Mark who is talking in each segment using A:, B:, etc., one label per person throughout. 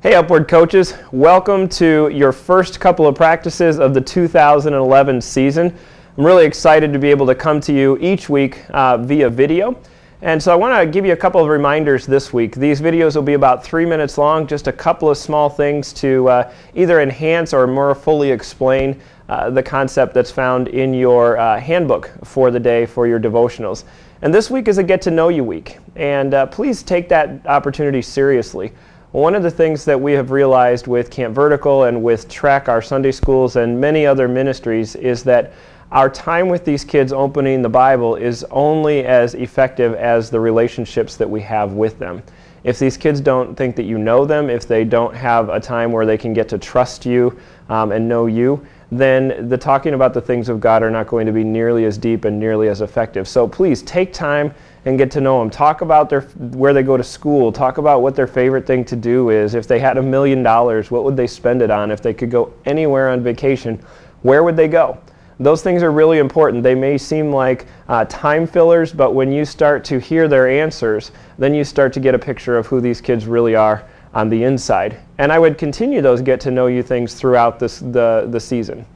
A: Hey Upward coaches, welcome to your first couple of practices of the 2011 season. I'm really excited to be able to come to you each week via video. And so I want to give you a couple of reminders this week. These videos will be about 3 minutes long, just a couple of small things to either enhance or more fully explain the concept that's found in your handbook for the day for your devotionals. And this week is a get to know you week, and please take that opportunity seriously. One of the things that we have realized with Camp Vertical and with Trek, our Sunday schools, and many other ministries is that our time with these kids opening the Bible is only as effective as the relationships that we have with them. If these kids don't think that you know them, if they don't have a time where they can get to trust you and know you, then the talking about the things of God are not going to be nearly as deep and nearly as effective. So please take time and get to know them. Talk about where they go to school. Talk about what their favorite thing to do is. If they had $1 million, what would they spend it on? If they could go anywhere on vacation, where would they go? Those things are really important. They may seem like time fillers, but when you start to hear their answers, then you start to get a picture of who these kids really are on the inside. And I would continue those get to know you things throughout the season.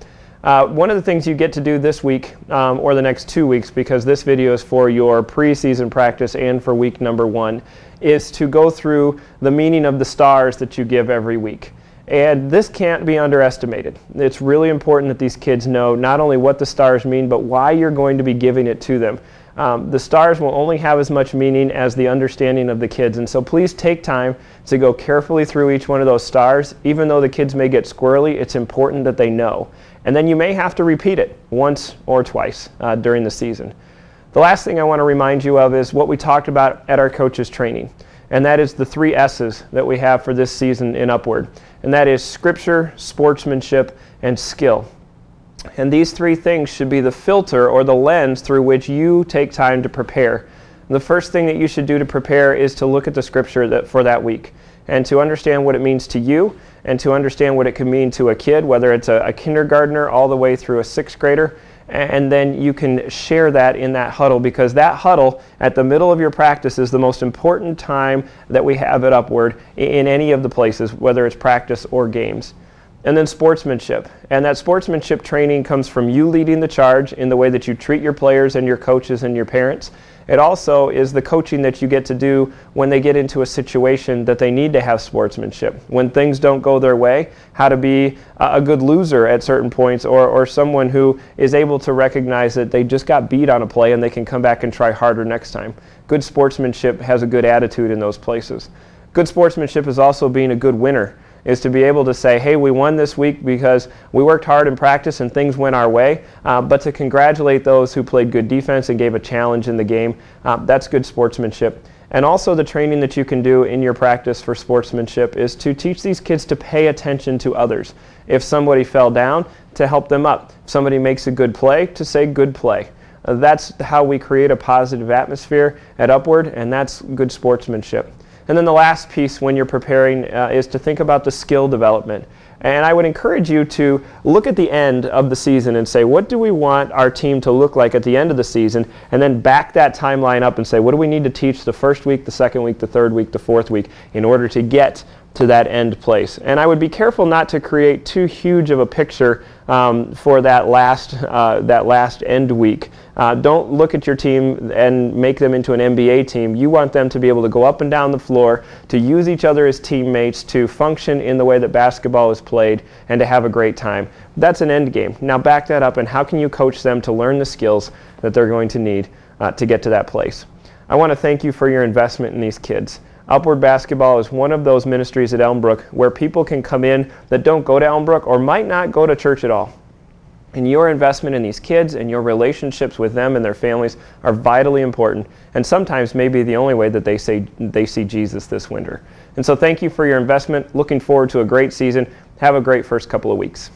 A: One of the things you get to do this week or the next 2 weeks, because this video is for your preseason practice and for week number 1, is to go through the meaning of the stars that you give every week. And this can't be underestimated. It's really important that these kids know not only what the stars mean, but why you're going to be giving it to them. The stars will only have as much meaning as the understanding of the kids, and so please take time to go carefully through each one of those stars. Even though the kids may get squirrely, it's important that they know. And then you may have to repeat it once or twice during the season. The last thing I want to remind you of is what we talked about at our coaches training, and that is the 3 S's that we have for this season in Upward, and that is scripture, sportsmanship, and skill. And these 3 things should be the filter or the lens through which you take time to prepare. The first thing that you should do to prepare is to look at the scripture for that week and to understand what it means to you and to understand what it could mean to a kid, whether it's a kindergartner all the way through a 6th grader. And then you can share that in that huddle, because that huddle at the middle of your practice is the most important time that we have at Upward in any of the places, whether it's practice or games. And then sportsmanship. And that sportsmanship training comes from you leading the charge in the way that you treat your players and your coaches and your parents. It also is the coaching that you get to do when they get into a situation that they need to have sportsmanship. When things don't go their way, how to be a good loser at certain points, or someone who is able to recognize that they just got beat on a play and they can come back and try harder next time. Good sportsmanship has a good attitude in those places. Good sportsmanship is also being a good winner. Is to be able to say, hey, we won this week because we worked hard in practice and things went our way, but to congratulate those who played good defense and gave a challenge in the game, that's good sportsmanship. And also the training that you can do in your practice for sportsmanship is to teach these kids to pay attention to others. If somebody fell down, to help them up. If somebody makes a good play, to say good play. That's how we create a positive atmosphere at Upward, and that's good sportsmanship. And then the last piece when you're preparing is to think about the skill development. And I would encourage you to look at the end of the season and say, what do we want our team to look like at the end of the season? And then back that timeline up and say, what do we need to teach the first week, the second week, the third week, the fourth week in order to get to that end place? And I would be careful not to create too huge of a picture for that last end week. Don't look at your team and make them into an NBA team. You want them to be able to go up and down the floor, to use each other as teammates, to function in the way that basketball is played, and to have a great time. That's an end game. Now back that up, and how can you coach them to learn the skills that they're going to need to get to that place? I want to thank you for your investment in these kids. Upward Basketball is one of those ministries at Elmbrook where people can come in that don't go to Elmbrook or might not go to church at all. And your investment in these kids and your relationships with them and their families are vitally important, and sometimes maybe the only way that they see Jesus this winter. And so thank you for your investment. Looking forward to a great season. Have a great first couple of weeks.